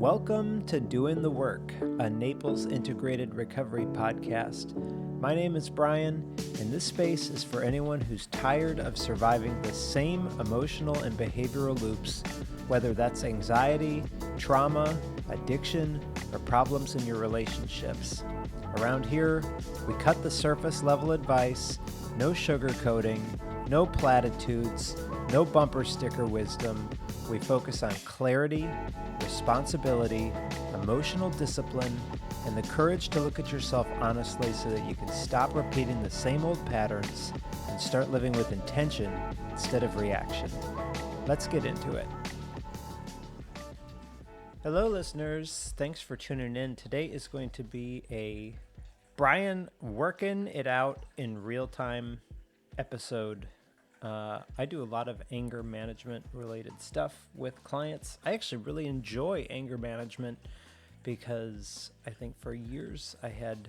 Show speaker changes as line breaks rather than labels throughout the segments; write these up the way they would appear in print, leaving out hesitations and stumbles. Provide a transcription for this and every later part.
Welcome to Doing the Work, a Naples integrated recovery podcast. My name is Brian, and this space is for anyone who's tired of surviving the same emotional and behavioral loops, whether that's anxiety, trauma, addiction, or problems in your relationships. Around here, we cut the surface level advice, no sugarcoating, no platitudes, no bumper sticker wisdom. We focus on clarity, responsibility, emotional discipline, and the courage to look at yourself honestly so that you can stop repeating the same old patterns and start living with intention instead of reaction. Let's get into it. Hello, listeners. Thanks for tuning in. Today is going to be a Brian working it out in real time episode. I do a lot of anger management related stuff with clients. I actually really enjoy anger management because I think for years I had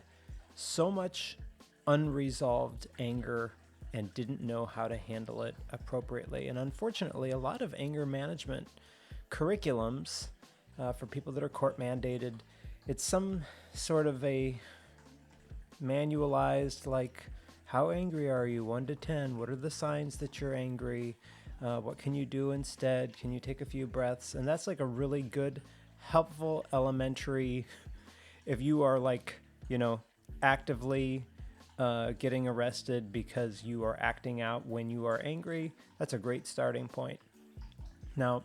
so much unresolved anger and didn't know how to handle it appropriately. And unfortunately, a lot of anger management curriculums for people that are court mandated, it's some sort of a manualized, like, how angry are you? 1 to 10. What are the signs that you're angry? What can you do instead? Can you take a few breaths? And that's like a really good, helpful, elementary, if you are actively getting arrested because you are acting out when you are angry, that's a great starting point. Now,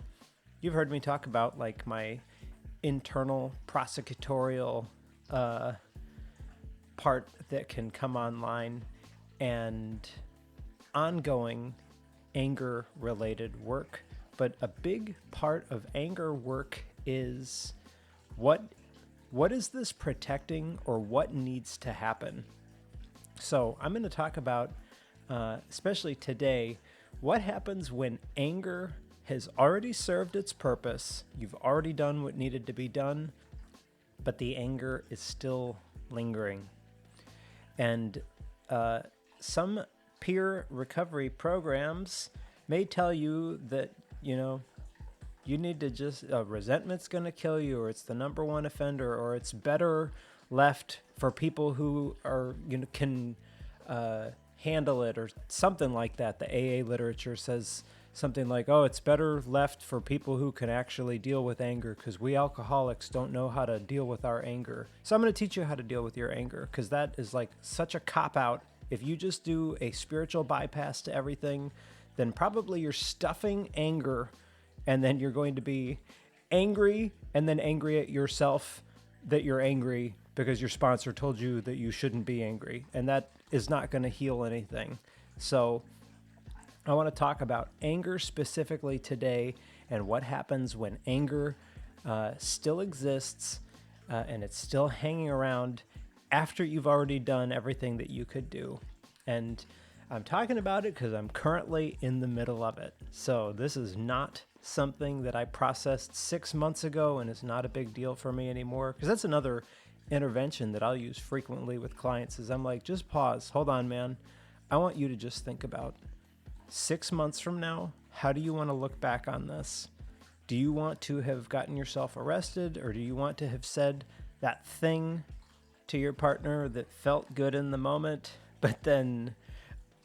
you've heard me talk about like my internal prosecutorial part that can come online and ongoing anger-related work. But a big part of anger work is what is this protecting, or what needs to happen? So I'm going to talk about, especially today, what happens when anger has already served its purpose. You've already done what needed to be done, but the anger is still lingering. And some peer recovery programs may tell you that, you need to just, resentment's going to kill you, or it's the number one offender, or it's better left for people who are, can handle it, or something like that. The AA literature says something like, oh, it's better left for people who can actually deal with anger, because we alcoholics don't know how to deal with our anger. So I'm going to teach you how to deal with your anger, because that is like such a cop-out. If you just do a spiritual bypass to everything, then probably you're stuffing anger, and then you're going to be angry and then angry at yourself that you're angry because your sponsor told you that you shouldn't be angry, and that is not going to heal anything. So I want to talk about anger specifically today, and what happens when anger still exists and it's still hanging around after you've already done everything that you could do. And I'm talking about it because I'm currently in the middle of it. So this is not something that I processed 6 months ago, and it's not a big deal for me anymore. Because that's another intervention that I'll use frequently with clients is I'm like, just pause. Hold on, man. I want you to just think about 6 months from now, how do you want to look back on this? Do you want to have gotten yourself arrested, or do you want to have said that thing to your partner that felt good in the moment, but then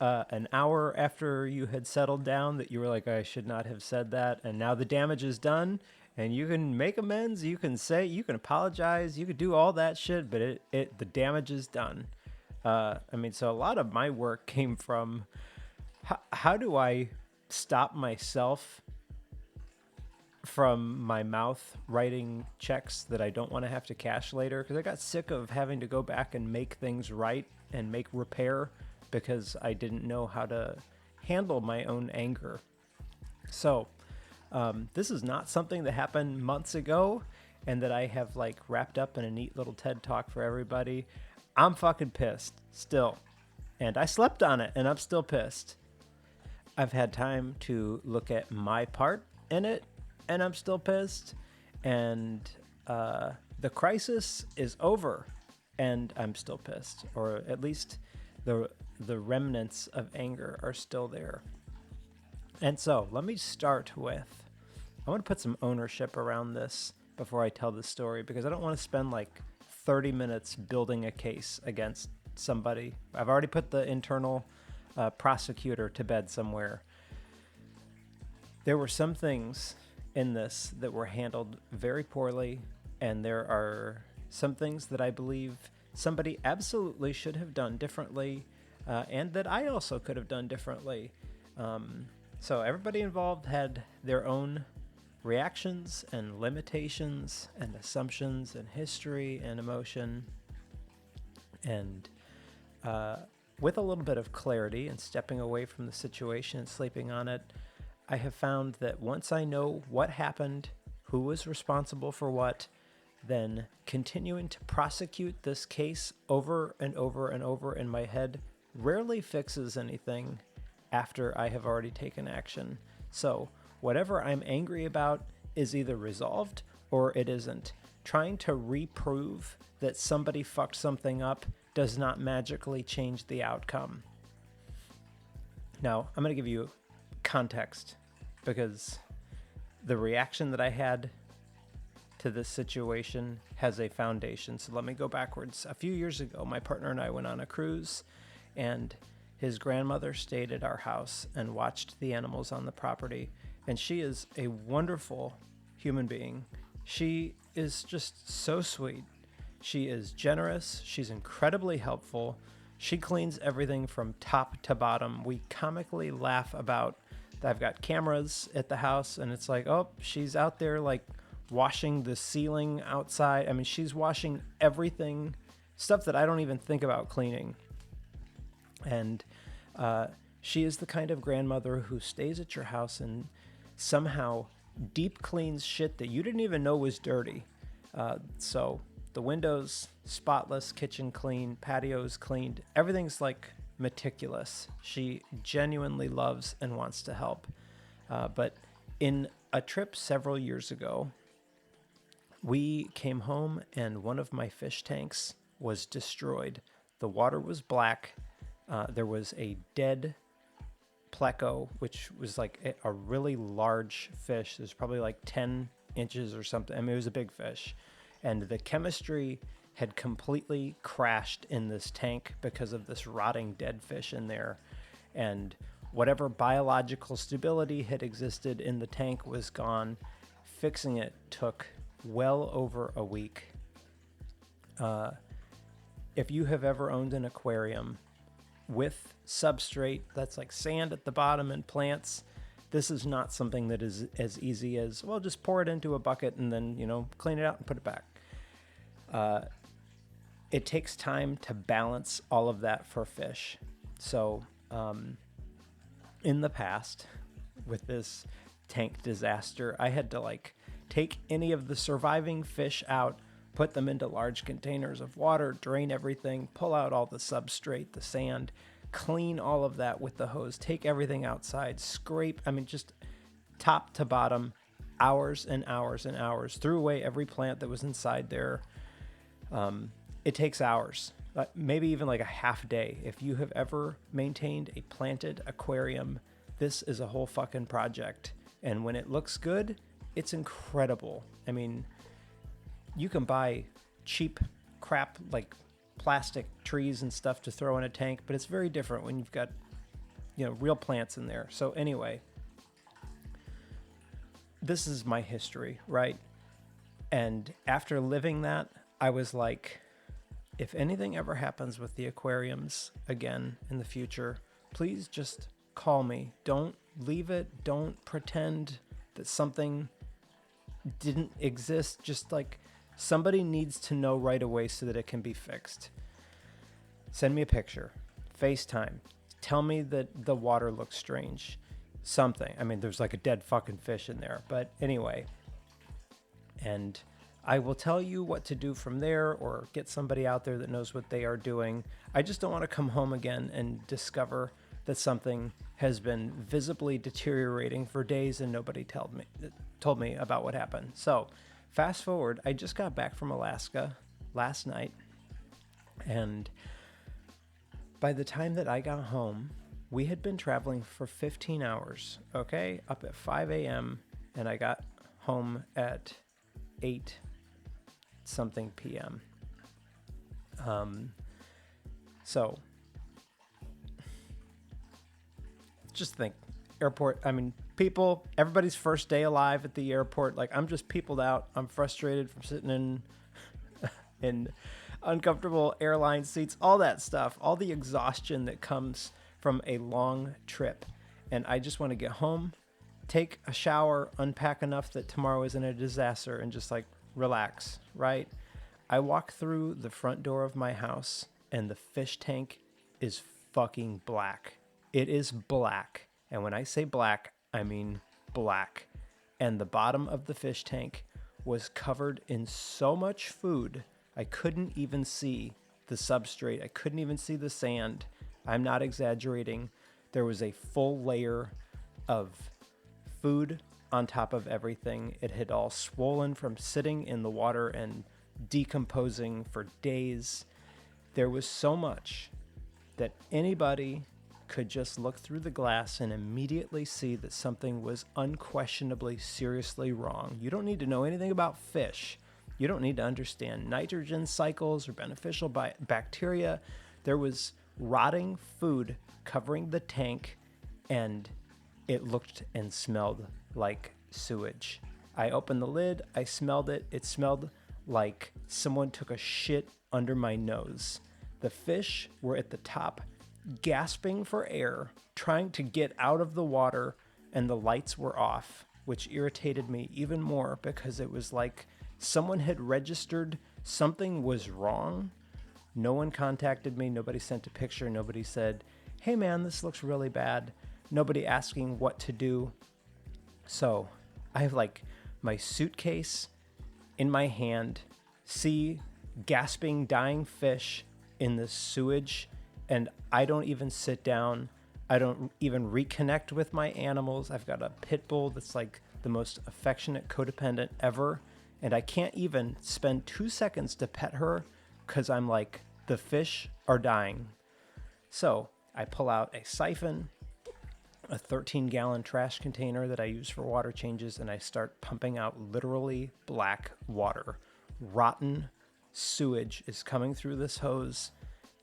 an hour after you had settled down that you were like, I should not have said that, and now the damage is done, and you can make amends, you can apologize, you could do all that shit, but the damage is done. So a lot of my work came from how do I stop myself from my mouth writing checks that I don't want to have to cash later, because I got sick of having to go back and make things right and make repair because I didn't know how to handle my own anger. So this is not something that happened months ago and that I have like wrapped up in a neat little TED talk for everybody. I'm fucking pissed still, and I slept on it, and I'm still pissed. I've had time to look at my part in it, and I'm still pissed. And the crisis is over, and I'm still pissed. Or at least the remnants of anger are still there. And so let me start with, I want to put some ownership around this before I tell this story, because I don't want to spend like 30 minutes building a case against somebody. I've already put the internal prosecutor to bed somewhere. There were some things in this that were handled very poorly, and there are some things that I believe somebody absolutely should have done differently, and that I also could have done differently. So everybody involved had their own reactions and limitations and assumptions and history and emotion. And with a little bit of clarity and stepping away from the situation and sleeping on it, I have found that once I know what happened, who was responsible for what, then continuing to prosecute this case over and over and over in my head rarely fixes anything after I have already taken action. So whatever I'm angry about is either resolved or it isn't. Trying to reprove that somebody fucked something up does not magically change the outcome. Now, I'm going to give you context, because the reaction that I had to this situation has a foundation. So let me go backwards. A few years ago, my partner and I went on a cruise, and his grandmother stayed at our house and watched the animals on the property. And she is a wonderful human being. She is just so sweet. She is generous. She's incredibly helpful. She cleans everything from top to bottom. We comically laugh about that. I've got cameras at the house, and it's like, oh, she's out there like washing the ceiling outside. I mean, she's washing everything, stuff that I don't even think about cleaning. And she is the kind of grandmother who stays at your house and somehow deep cleans shit that you didn't even know was dirty. So the windows spotless, kitchen clean, patios cleaned, everything's like meticulous. She genuinely loves and wants to help. But in a trip several years ago, we came home and one of my fish tanks was destroyed. The water was black. There was a dead pleco, which was like a really large fish. It was probably like 10 inches or something. I mean, it was a big fish. And the chemistry had completely crashed in this tank because of this rotting dead fish in there. And whatever biological stability had existed in the tank was gone. Fixing it took well over a week. If you have ever owned an aquarium with substrate that's like sand at the bottom and plants, this is not something that is as easy as, well, just pour it into a bucket and then, clean it out and put it back. It takes time to balance all of that for fish. So in the past, with this tank disaster, I had to take any of the surviving fish out, put them into large containers of water, drain everything, pull out all the substrate, the sand, clean all of that with the hose, take everything outside, scrape, just top to bottom, hours and hours and hours, threw away every plant that was inside there. It takes hours, maybe even like a half day. If you have ever maintained a planted aquarium, this is a whole fucking project. And when it looks good, it's incredible. You can buy cheap crap like plastic trees and stuff to throw in a tank, but it's very different when you've got, real plants in there. So anyway, this is my history, right? And after living that, I was like, if anything ever happens with the aquariums again in the future, please just call me. Don't leave it. Don't pretend that something didn't exist. Just somebody needs to know right away so that it can be fixed. Send me a picture, FaceTime. Tell me that the water looks strange. Something. There's like a dead fucking fish in there. But anyway, and I will tell you what to do from there, or get somebody out there that knows what they are doing. I just don't want to come home again and discover that something has been visibly deteriorating for days and nobody told me about what happened. So fast forward, I just got back from Alaska last night, and by the time that I got home, we had been traveling for 15 hours, okay? Up at 5 a.m., and I got home at 8 something p.m. So just think, airport, I mean, people, everybody's first day alive at the airport. Like, I'm just peopled out. I'm frustrated from sitting in uncomfortable airline seats, all that stuff, all the exhaustion that comes from a long trip. And I just want to get home, take a shower, unpack enough that tomorrow isn't a disaster, and just like relax, right? I walk through the front door of my house and the fish tank is fucking black. It is black. And when I say black, I mean black. And the bottom of the fish tank was covered in so much food, I couldn't even see the substrate. I couldn't even see the sand. I'm not exaggerating. There was a full layer of food on top of everything. It had all swollen from sitting in the water and decomposing for days. There was so much that anybody could just look through the glass and immediately see that something was unquestionably seriously wrong. You don't need to know anything about fish. You don't need to understand nitrogen cycles or beneficial bacteria. There was rotting food covering the tank, and it looked and smelled like sewage. I opened the lid. I smelled it. It smelled like someone took a shit under my nose. The fish were at the top, gasping for air, trying to get out of the water, and the lights were off, which irritated me even more because it was like someone had registered something was wrong. No one contacted me. Nobody sent a picture. Nobody said, hey man, this looks really bad. Nobody asking what to do. So I have like my suitcase in my hand, see gasping, dying fish in the sewage, and I don't even sit down. I don't even reconnect with my animals. I've got a pit bull that's like the most affectionate codependent ever, and I can't even spend 2 seconds to pet her because I'm like, the fish are dying. So I pull out a siphon, a 13-gallon trash container that I use for water changes, and I start pumping out literally black water. Rotten sewage is coming through this hose.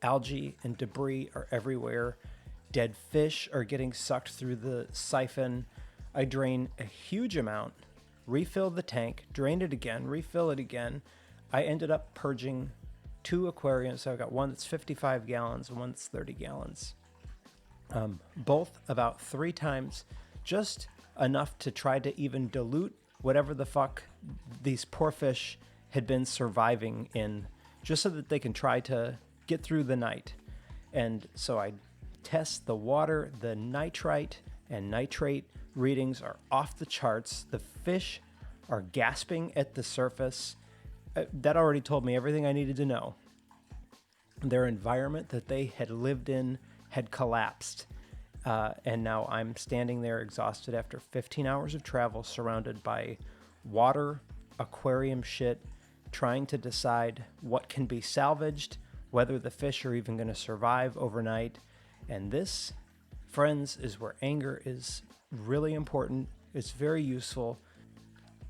Algae and debris are everywhere. Dead fish are getting sucked through the siphon. I drain a huge amount, refill the tank, drain it again, refill it again. I ended up purging 2 aquariums. So I've got one that's 55 gallons and one that's 30 gallons. Both about 3 times, just enough to try to even dilute whatever the fuck these poor fish had been surviving in, just so that they can try to get through the night. And so I test the water. The nitrite and nitrate readings are off the charts. The fish are gasping at the surface. That already told me everything I needed to know. Their environment that they had lived in had collapsed. And now I'm standing there exhausted after 15 hours of travel, surrounded by water, aquarium shit, trying to decide what can be salvaged, whether the fish are even going to survive overnight. And this, friends, is where anger is really important. It's very useful.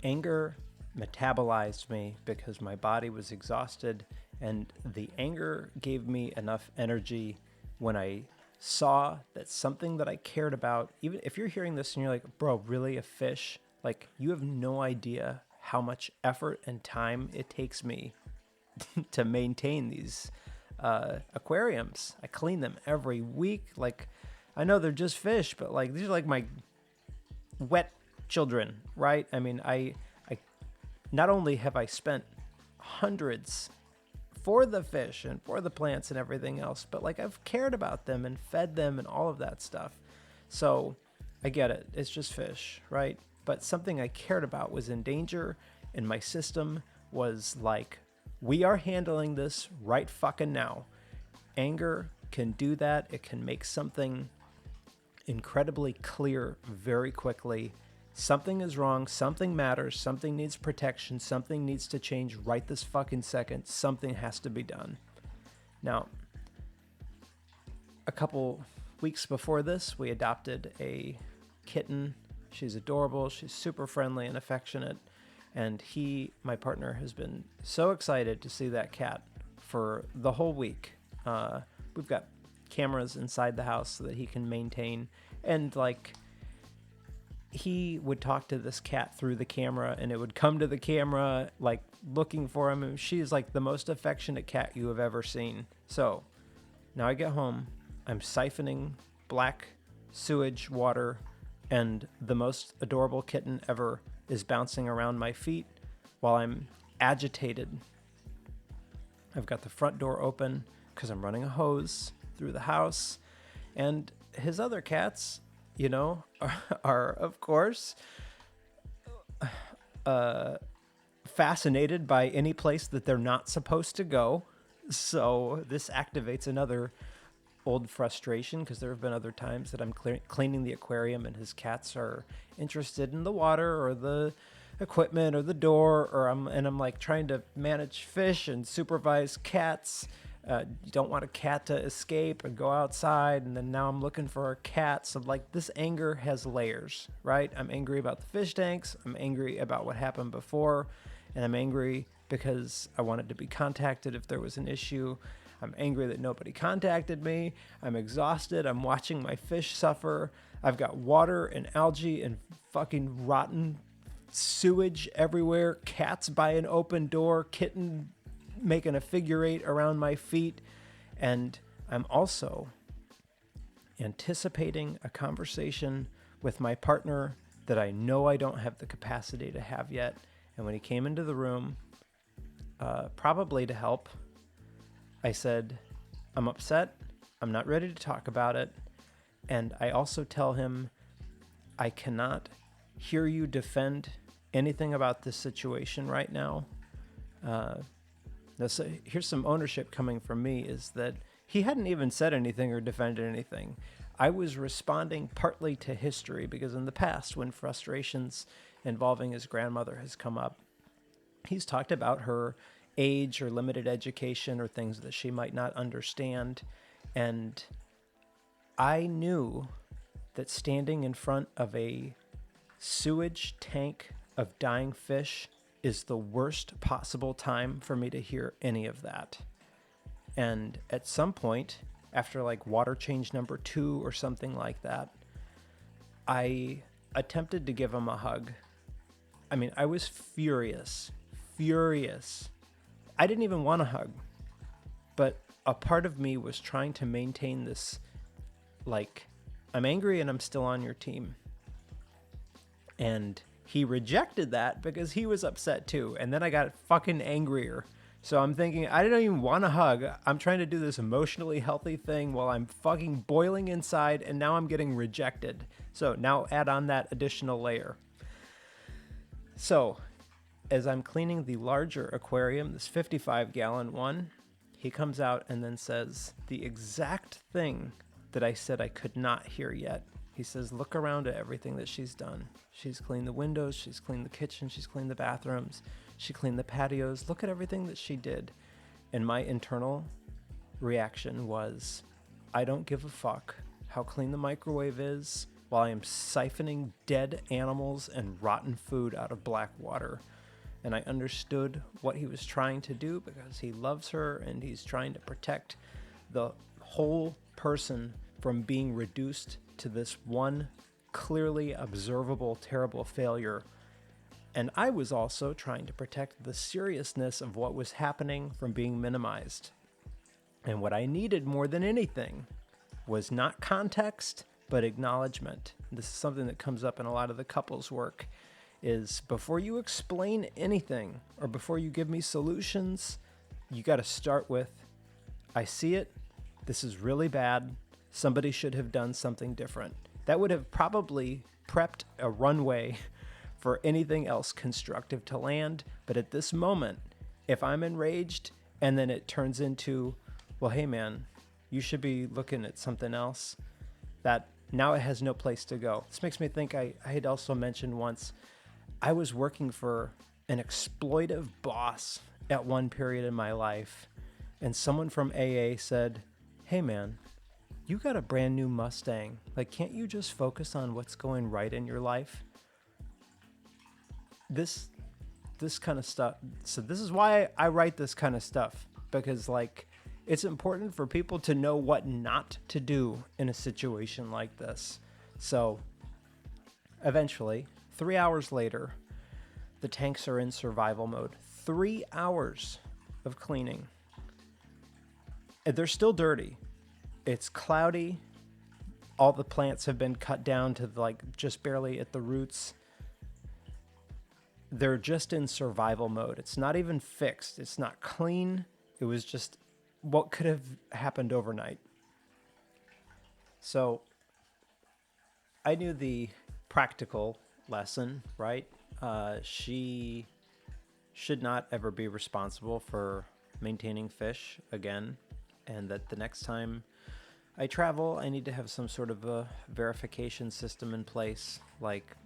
Anger metabolized me because my body was exhausted, and the anger gave me enough energy when I saw that something that I cared about, even if you're hearing this and you're like, bro, really, a fish? Like, you have no idea how much effort and time it takes me to maintain these aquariums. I clean them every week. Like, I know they're just fish, but like, these are like my wet children, right? I mean, I not only have I spent hundreds for the fish and for the plants and everything else, but like, I've cared about them and fed them and all of that stuff. So I get it. It's just fish, right? But something I cared about was in danger, and my system was like, we are handling this right fucking now. Anger can do that. It can make something incredibly clear very quickly. Something is wrong. Something matters. Something needs protection. Something needs to change right this fucking second. Something has to be done. Now, a couple weeks before this, we adopted a kitten. She's adorable. She's super friendly and affectionate. And my partner, has been so excited to see that cat for the whole week. We've got cameras inside the house so that he can maintain, and like, he would talk to this cat through the camera, and it would come to the camera like looking for him. And she's like the most affectionate cat you have ever seen. So now I get home, I'm siphoning black sewage water, and the most adorable kitten ever is bouncing around my feet while I'm agitated. I've got the front door open because I'm running a hose through the house, and his other cats, are of course fascinated by any place that they're not supposed to go. So this activates another old frustration, because there have been other times that I'm cleaning the aquarium and his cats are interested in the water or the equipment or the door, I'm like trying to manage fish and supervise cats. You don't want a cat to escape and go outside, and then now I'm looking for a cat. So like, this anger has layers, right? I'm angry about the fish tanks, I'm angry about what happened before, and I'm angry because I wanted to be contacted if there was an issue. I'm angry that nobody contacted me. I'm exhausted. I'm watching my fish suffer. I've got water and algae and fucking rotten sewage everywhere. Cats by an open door. Kitten making a figure eight around my feet. And I'm also anticipating a conversation with my partner that I know I don't have the capacity to have yet. And when he came into the room, probably to help, I said, I'm upset. I'm not ready to talk about it. And I also tell him, I cannot hear you defend anything about this situation right now. So here's some ownership coming from me, is that he hadn't even said anything or defended anything. I was responding partly to history, because in the past, when frustrations involving his grandmother has come up, he's talked about her age or limited education or things that she might not understand. And I knew that standing in front of a sewage tank of dying fish is the worst possible time for me to hear any of that. And at some point, after like water change number 2 or something like that, I attempted to give him a hug. I mean, I was furious. I didn't even want a hug, but a part of me was trying to maintain this, like, I'm angry and I'm still on your team. And he rejected that because he was upset too. And then I got fucking angrier. So I'm thinking, I don't even want a hug. I'm trying to do this emotionally healthy thing while I'm fucking boiling inside, and now I'm getting rejected. So now add on that additional layer. So as I'm cleaning the larger aquarium, this 55-gallon one, he comes out and then says the exact thing that I said I could not hear yet. He says, look around at everything that she's done. She's cleaned the windows, she's cleaned the kitchen, she's cleaned the bathrooms, she cleaned the patios. Look at everything that she did. And my internal reaction was, I don't give a fuck how clean the microwave is while I am siphoning dead animals and rotten food out of black water. And I understood what he was trying to do, because he loves her and he's trying to protect the whole person from being reduced to this one clearly observable terrible failure. And I was also trying to protect the seriousness of what was happening from being minimized. And what I needed more than anything was not context, but acknowledgement. This is something that comes up in a lot of the couples work, is before you explain anything or before you give me solutions, you got to start with, I see it. This is really bad. Somebody should have done something different. That would have probably prepped a runway for anything else constructive to land. But at this moment, if I'm enraged and then it turns into, well, hey man, you should be looking at something else, that now it has no place to go. This makes me think I had also mentioned once, I was working for an exploitive boss at one period in my life, and someone from AA said, hey man, you got a brand new Mustang. Like, can't you just focus on what's going right in your life? This this kind of stuff. So this is why I write this kind of stuff, because like it's important for people to know what not to do in a situation like this. So eventually, 3 hours later, the tanks are in survival mode. 3 hours of cleaning. And they're still dirty. It's cloudy. All the plants have been cut down to like just barely at the roots. They're just in survival mode. It's not even fixed. It's not clean. It was just what could have happened overnight. So I knew the practical lesson, right? She should not ever be responsible for maintaining fish again, and that the next time I travel, I need to have some sort of a verification system in place, like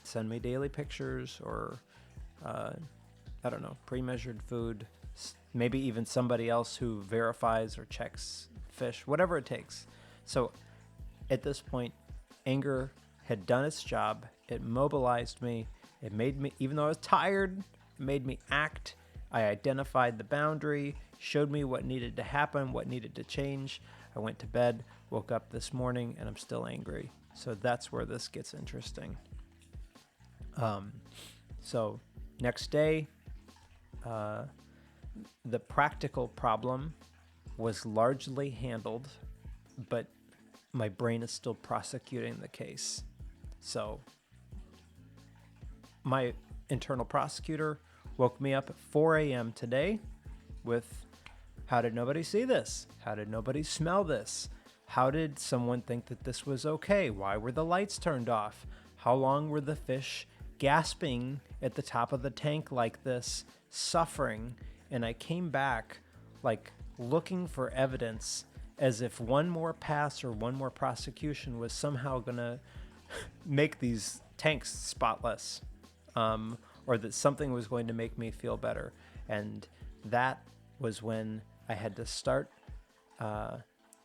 send me daily pictures or, I don't know, pre-measured food, maybe even somebody else who verifies or checks fish, whatever it takes. So at this point, anger had done its job. It mobilized me. It made me, even though I was tired, it made me act. I identified the boundary, showed me what needed to happen, what needed to change. I went to bed, woke up this morning, and I'm still angry. So that's where this gets interesting. So next day, the practical problem was largely handled, but my brain is still prosecuting the case. So my internal prosecutor woke me up at 4 a.m. today with, how did nobody see this? How did nobody smell this? How did someone think that this was okay? Why were the lights turned off? How long were the fish gasping at the top of the tank like this, suffering? And I came back like looking for evidence, as if one more pass or one more prosecution was somehow gonna make these tanks spotless, or that something was going to make me feel better. And that was when I had to start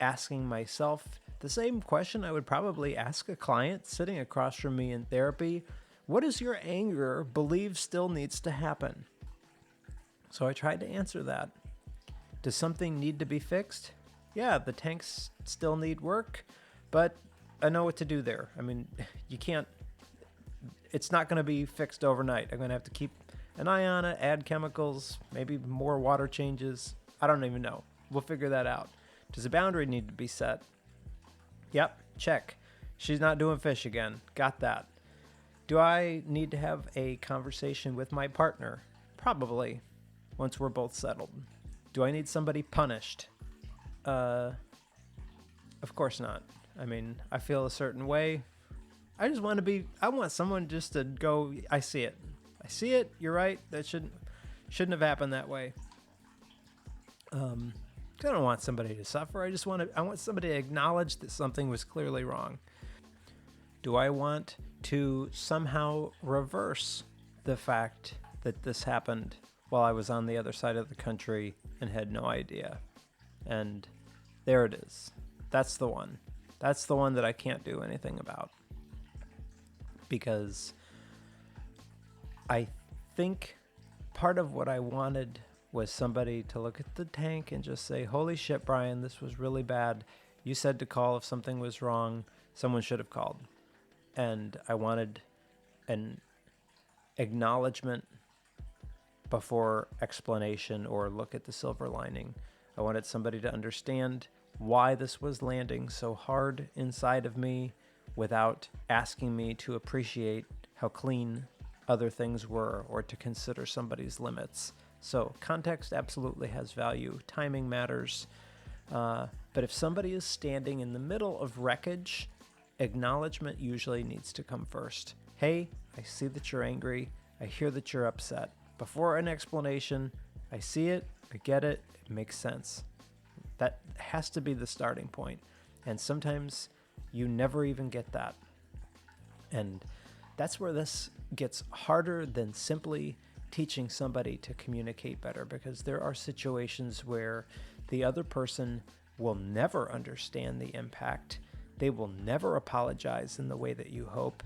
asking myself the same question I would probably ask a client sitting across from me in therapy. What does your anger believe still needs to happen? So I tried to answer that. Does something need to be fixed? Yeah, the tanks still need work, but I know what to do there. I mean, you can't, it's not going to be fixed overnight. I'm going to have to keep an eye on it, add chemicals, maybe more water changes. I don't even know. We'll figure that out. Does a boundary need to be set? Yep, check. She's not doing fish again. Got that. Do I need to have a conversation with my partner? Probably, once we're both settled. Do I need somebody punished? Of course not. I mean, I feel a certain way. I just want to be, I want someone just to go, I see it. I see it. You're right. That shouldn't have happened that way. I don't want somebody to suffer. I want somebody to acknowledge that something was clearly wrong. Do I want to somehow reverse the fact that this happened while I was on the other side of the country and had no idea? And there it is. That's the one. That's the one that I can't do anything about. Because I think part of what I wanted was somebody to look at the tank and just say, holy shit, Brian, this was really bad. You said to call if something was wrong. Someone should have called. And I wanted an acknowledgement before explanation or look at the silver lining. I wanted somebody to understand why this was landing so hard inside of me without asking me to appreciate how clean other things were or to consider somebody's limits. So context absolutely has value. Timing matters. But if somebody is standing in the middle of wreckage, acknowledgement usually needs to come first. Hey, I see that you're angry. I hear that you're upset. Before an explanation, I see it, I get it, it makes sense. That has to be the starting point. And sometimes you never even get that. And that's where this gets harder than simply teaching somebody to communicate better, because there are situations where the other person will never understand the impact. They will never apologize in the way that you hope.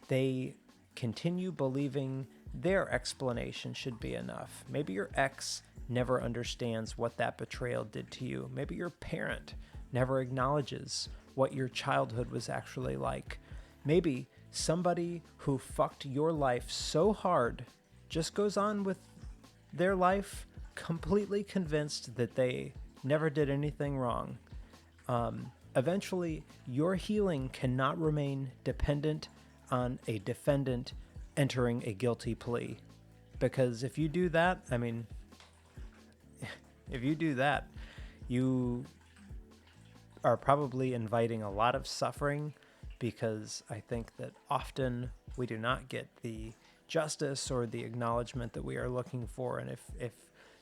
They continue believing their explanation should be enough. Maybe your ex never understands what that betrayal did to you. Maybe your parent never acknowledges what your childhood was actually like. Maybe somebody who fucked your life so hard just goes on with their life completely convinced that they never did anything wrong. Eventually, your healing cannot remain dependent on a defendant entering a guilty plea. Because if you do that, you are probably inviting a lot of suffering, because I think that often we do not get the justice or the acknowledgement that we are looking for. And if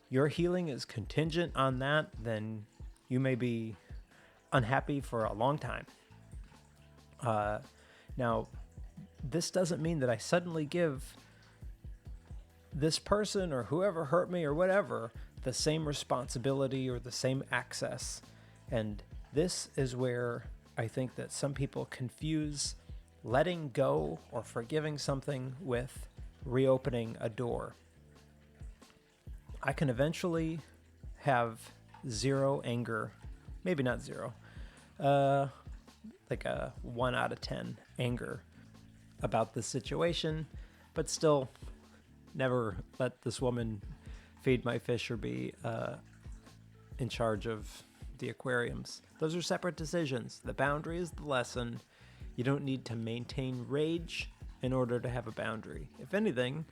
your healing is contingent on that, then you may be unhappy for a long time. Now, this doesn't mean that I suddenly give this person or whoever hurt me or whatever the same responsibility or the same access. And this is where I think that some people confuse letting go or forgiving something with reopening a door. I can eventually have zero anger, maybe not zero, like a 1 out of 10 anger about this situation, but still never let this woman feed my fish or be in charge of the aquariums. Those are separate decisions. The boundary is the lesson. You don't need to maintain rage in order to have a boundary. If anything,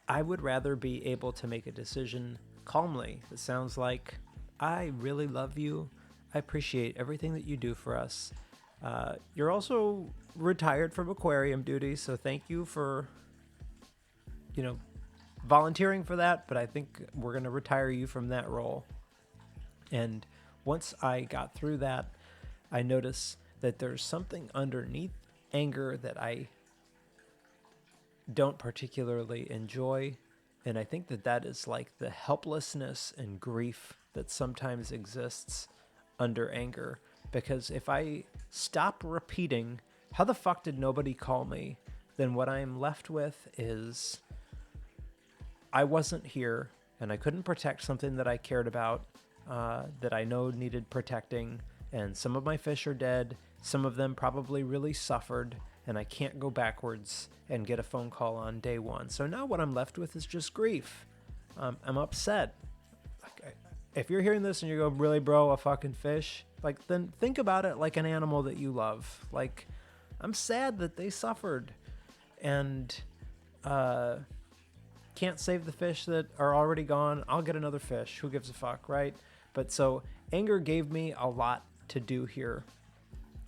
I would rather be able to make a decision calmly. It sounds like, I really love you. I appreciate everything that you do for us. You're also retired from aquarium duty, so thank you for, volunteering for that, but I think we're going to retire you from that role. And once I got through that, I noticed that there's something underneath anger that I don't particularly enjoy. And I think that is like the helplessness and grief that sometimes exists under anger. Because if I stop repeating, how the fuck did nobody call me? Then what I'm left with is, I wasn't here and I couldn't protect something that I cared about, that I know needed protecting. And some of my fish are dead. Some of them probably really suffered, and I can't go backwards and get a phone call on day one. So now what I'm left with is just grief. I'm upset. If you're hearing this and you go, really, bro, a fucking fish? Then think about it like an animal that you love. I'm sad that they suffered and can't save the fish that are already gone. I'll get another fish. Who gives a fuck, right? But so anger gave me a lot to do here.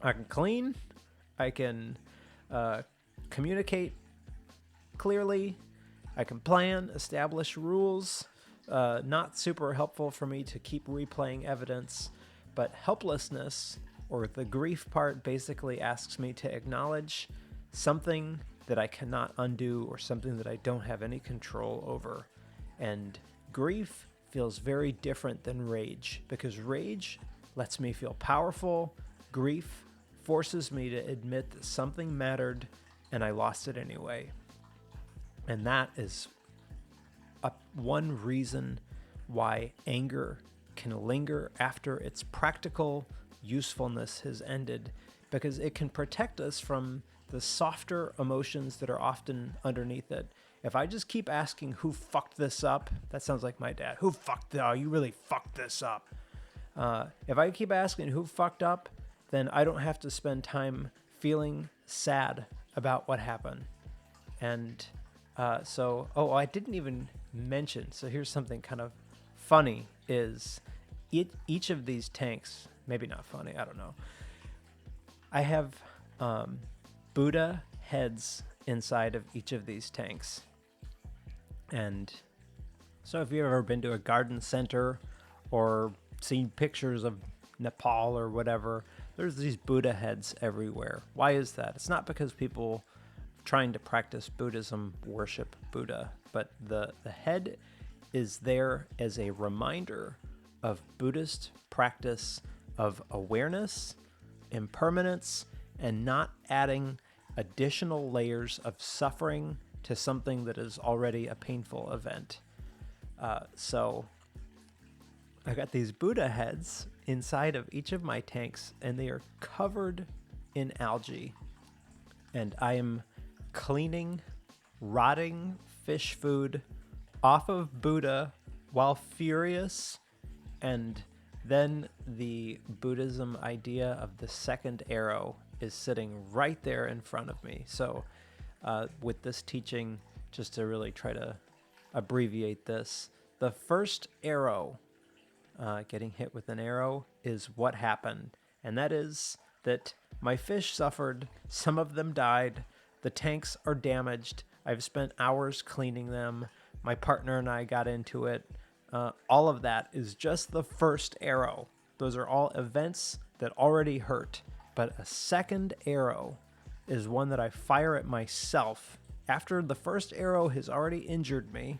I can clean. I can communicate clearly. I can plan, establish rules. Not super helpful for me to keep replaying evidence, but helplessness, or the grief part, basically asks me to acknowledge something that I cannot undo or something that I don't have any control over. And grief feels very different than rage, because rage lets me feel powerful. Grief forces me to admit that something mattered and I lost it anyway. And that is one reason why anger can linger after its practical usefulness has ended, because it can protect us from the softer emotions that are often underneath it. If I just keep asking who fucked this up, that sounds like my dad. You really fucked this up. If I keep asking who fucked up, then I don't have to spend time feeling sad about what happened. And I didn't even mention, so here's something kind of funny, is each of these tanks, maybe not funny, I don't know. I have Buddha heads inside of each of these tanks. And so if you've ever been to a garden center or seen pictures of Nepal or whatever, there's these Buddha heads everywhere. Why is that? It's not because people trying to practice Buddhism worship Buddha, but the head is there as a reminder of Buddhist practice of awareness, impermanence, and not adding additional layers of suffering to something that is already a painful event. So I got these Buddha heads inside of each of my tanks, and they are covered in algae. And I am cleaning rotting fish food off of Buddha while furious. And then the Buddhism idea of the second arrow is sitting right there in front of me. So with this teaching, just to really try to abbreviate this, the first arrow, getting hit with an arrow, is what happened. And that is that my fish suffered, some of them died, the tanks are damaged, I've spent hours cleaning them, my partner and I got into it. All of that is just the first arrow. Those are all events that already hurt. But a second arrow is one that I fire at myself after the first arrow has already injured me.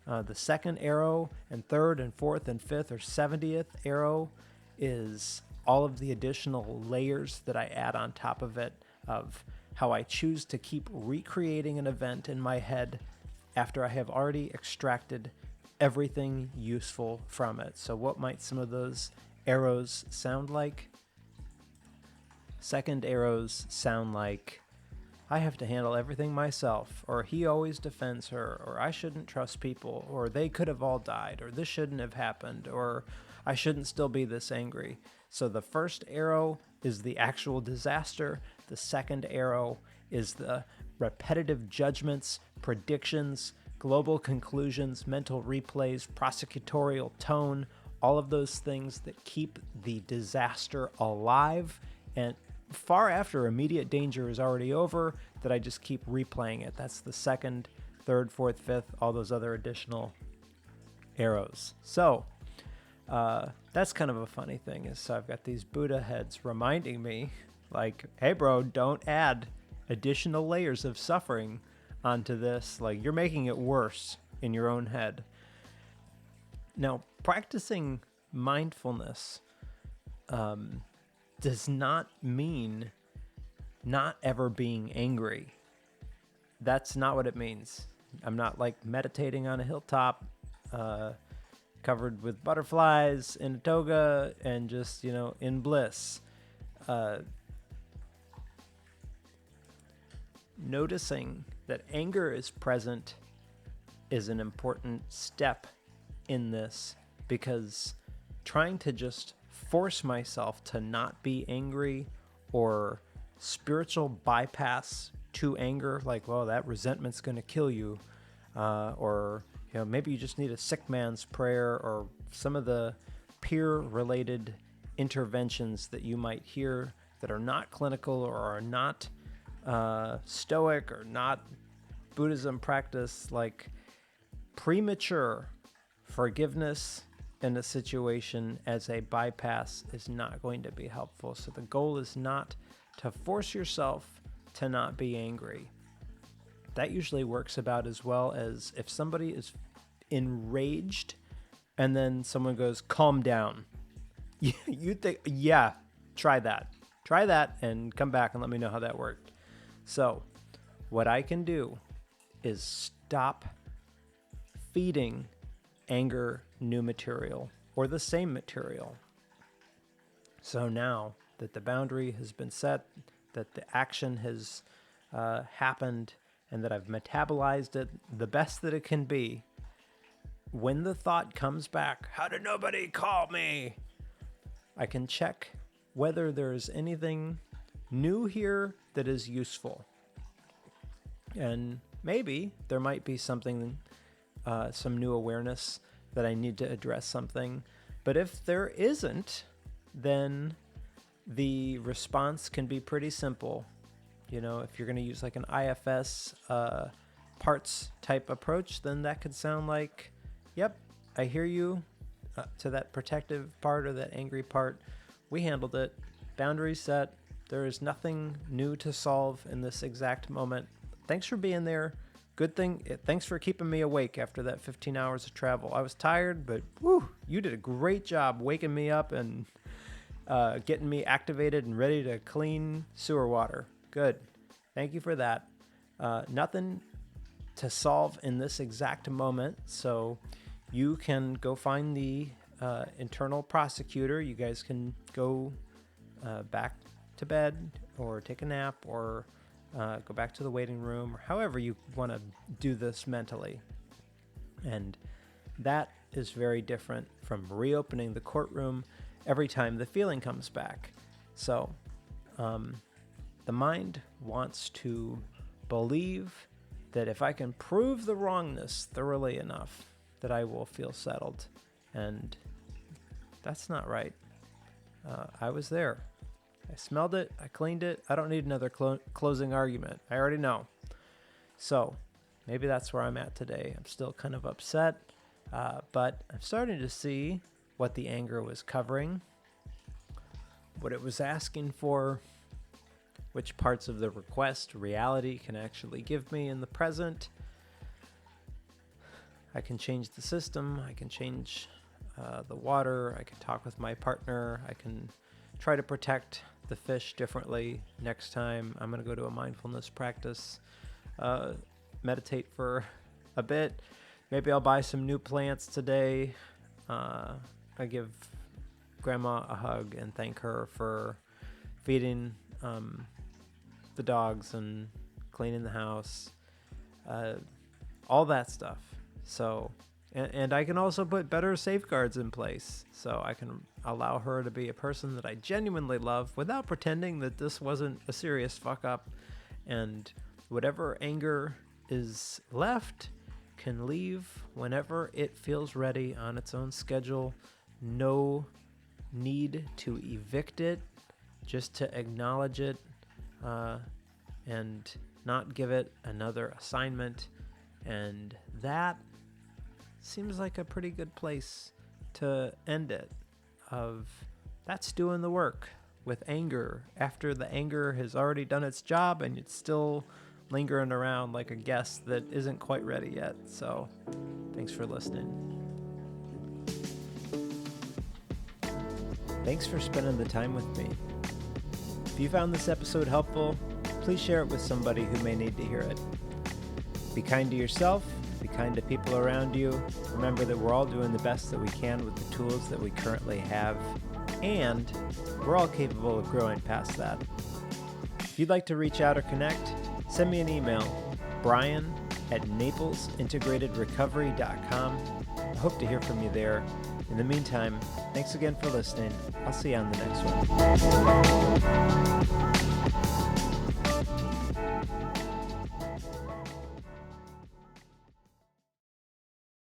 The second arrow and third and fourth and fifth or 70th arrow is all of the additional layers that I add on top of it, of how I choose to keep recreating an event in my head after I have already extracted everything useful from it. So what might some of those arrows sound like? Second arrows sound like, I have to handle everything myself, or he always defends her, or I shouldn't trust people, or they could have all died, or this shouldn't have happened, or I shouldn't still be this angry. So the first arrow is the actual disaster. The second arrow is the repetitive judgments, predictions, global conclusions, mental replays, prosecutorial tone, all of those things that keep the disaster alive and far after immediate danger is already over, that I just keep replaying it. That's the second, third, fourth, fifth, all those other additional arrows. So that's kind of a funny thing, is so I've got these Buddha heads reminding me, like, hey bro, don't add additional layers of suffering onto this. Like, you're making it worse in your own head. Now, practicing mindfulness does not mean not ever being angry. That's not what it means. I'm not like meditating on a hilltop, covered with butterflies in a toga and just, in bliss. Noticing that anger is present is an important step in this, because trying to just force myself to not be angry, or spiritual bypass to anger, like, well, that resentment's going to kill you, or maybe you just need a sick man's prayer, or some of the peer-related interventions that you might hear that are not clinical or are not stoic or not Buddhism practice. Like, premature forgiveness in a situation as a bypass is not going to be helpful. So the goal is not to force yourself to not be angry. That usually works about as well as if somebody is enraged and then someone goes, calm down. You think, yeah, try that and come back and let me know how that worked. So what I can do is stop feeding anger new material or the same material. So now that the boundary has been set, that the action has happened, and that I've metabolized it the best that it can be, when the thought comes back, how did nobody call me? I can check whether there's anything new here that is useful. And maybe there might be something, some new awareness that I need to address something. But if there isn't, then the response can be pretty simple. If you're going to use like an IFS parts type approach, then that could sound like, yep, I hear you, to that protective part or that angry part. We handled it. Boundaries set. There is nothing new to solve in this exact moment. Thanks for being there. Good thing. Thanks for keeping me awake after that 15 hours of travel. I was tired, but you did a great job waking me up and getting me activated and ready to clean sewer water. Good. Thank you for that. Nothing to solve in this exact moment. So you can go find the internal prosecutor. You guys can go back to bed or take a nap or go back to the waiting room, or however you want to do this mentally. And that is very different from reopening the courtroom every time the feeling comes back. So the mind wants to believe that if I can prove the wrongness thoroughly enough, that I will feel settled. And that's not right. I was there. I smelled it. I cleaned it. I don't need another closing argument. I already know. So maybe that's where I'm at today. I'm still kind of upset, but I'm starting to see what the anger was covering, what it was asking for, which parts of the request reality can actually give me in the present. I can change the system. I can change the water. I can talk with my partner. I can try to protect the fish differently next time. I'm going to go to a mindfulness practice, meditate for a bit. Maybe I'll buy some new plants today. I give Grandma a hug and thank her for feeding the dogs and cleaning the house, all that stuff. So, and I can also put better safeguards in place so I can allow her to be a person that I genuinely love without pretending that this wasn't a serious fuck up. And whatever anger is left can leave whenever it feels ready on its own schedule. No need to evict it, just to acknowledge it and not give it another assignment. And that seems like a pretty good place to end it. That's doing the work with anger after the anger has already done its job and it's still lingering around like a guest that isn't quite ready yet. So thanks for listening. Thanks for spending the time with me. If you found this episode helpful, please share it with somebody who may need to hear it. Be kind to yourself. Be kind to people around you. Remember that we're all doing the best that we can with the tools that we currently have, and we're all capable of growing past that. If you'd like to reach out or connect, send me an email, brian@naplesintegratedrecovery.com. I hope to hear from you there. In the meantime, thanks again for listening. I'll see you on the next one.